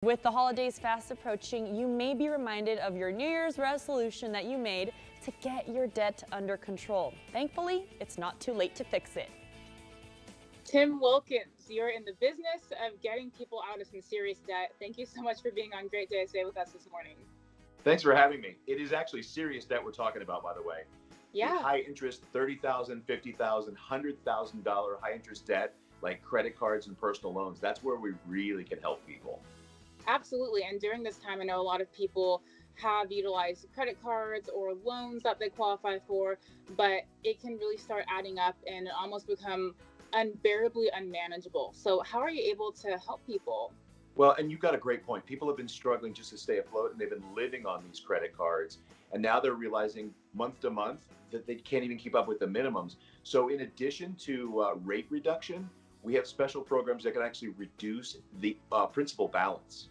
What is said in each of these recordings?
With the holidays fast approaching, you may be reminded of your New Year's resolution that you made to get your debt under control. Thankfully, it's not too late to fix it. Tim Wilkins, you're in the business of getting people out of some serious debt. Thank you so much for being on Great Day Today with us this morning. Thanks for having me. It is actually serious debt we're talking about, by the way. Yeah. The high interest, $30,000, $50,000, $100,000 high interest debt, like credit cards and personal loans. That's where we really can help people. Absolutely. And during this time, I know a lot of people have utilized credit cards or loans that they qualify for, but it can really start adding up and almost become unbearably unmanageable. So how are you able to help people? Well, and you've got a great point. People have been struggling just to stay afloat, and they've been living on these credit cards. And now they're realizing month to month that they can't even keep up with the minimums. So in addition to rate reduction, we have special programs that can actually reduce the principal balance.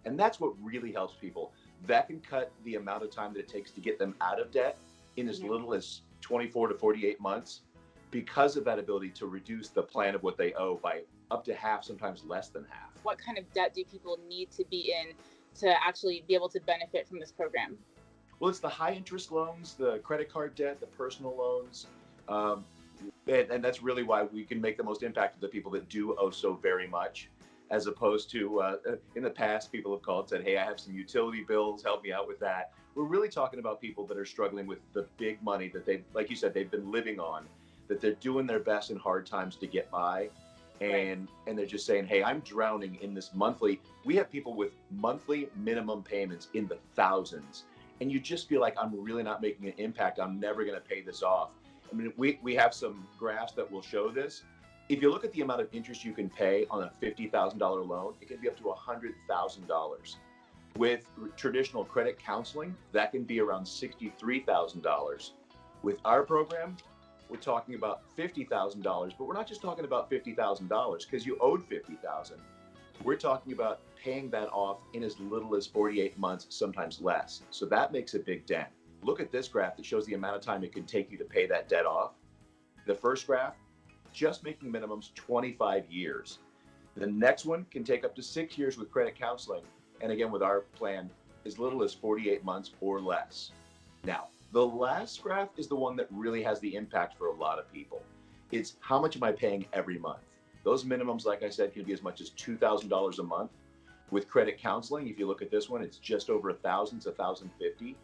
And that's what really helps people. That can cut the amount of time that it takes to get them out of debt in as little as 24 to 48 months because of that ability to reduce the plan of what they owe by up to half, sometimes less than half. What kind of debt do people need to be in to actually be able to benefit from this program? Well, it's the high interest loans, the credit card debt, the personal loans. And that's really why we can make the most impact to the people that do owe so very much, as opposed to in the past, people have called and said, hey, I have some utility bills, help me out with that. We're really talking about people that are struggling with the big money that they've, like you said, they've been living on, that they're doing their best in hard times to get by. And they're just saying, hey, I'm drowning in this monthly. We have people with monthly minimum payments in the thousands. And you just feel like I'm really not making an impact. I'm never going to pay this off. I mean, we have some graphs that will show this. If you look at the amount of interest you can pay on a $50,000 loan, it can be up to $100,000. With traditional credit counseling, that can be around $63,000. With our program, we're talking about $50,000, but we're not just talking about $50,000 because you owed $50,000. We're talking about paying that off in as little as 48 months, sometimes less. So that makes a big dent. Look at this graph that shows the amount of time it can take you to pay that debt off. The first graph, just making minimums 25 years. The next one can take up to 6 years with credit counseling. And again, with our plan, as little as 48 months or less. Now, the last graph is the one that really has the impact for a lot of people. It's how much am I paying every month? Those minimums, like I said, can be as much as $2,000 a month. With credit counseling, if you look at this one, it's just over $1,000, it's $1,050.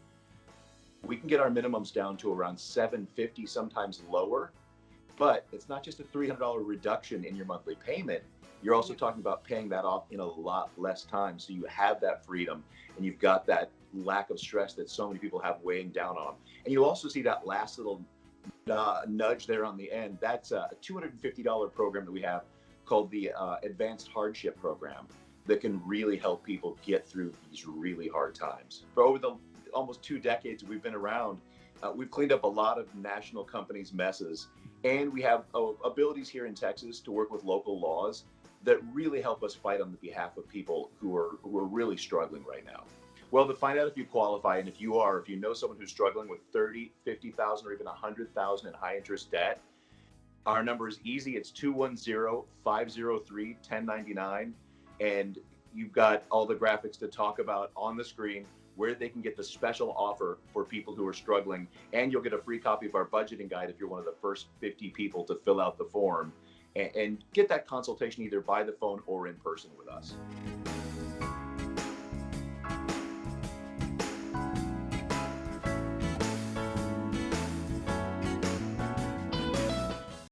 We can get our minimums down to around $750, sometimes lower. But it's not just a $300 reduction in your monthly payment. You're also talking about paying that off in a lot less time. So you have that freedom and you've got that lack of stress that so many people have weighing down on them. And you also see that last little nudge there on the end. That's a $250 program that we have called the Advanced Hardship Program that can really help people get through these really hard times. For over the almost 2 decades we've been around, we've cleaned up a lot of national companies' messes. And we have abilities here in Texas to work with local laws that really help us fight on the behalf of people who are really struggling right now. Well, to find out if you qualify, and if you know someone who's struggling with 30, 50,000, or even 100,000 in high interest debt, our number is easy. It's 210-503-1099. And you've got all the graphics to talk about on the screen where they can get the special offer for people who are struggling. And you'll get a free copy of our budgeting guide if you're one of the first 50 people to fill out the form and get that consultation either by the phone or in person with us.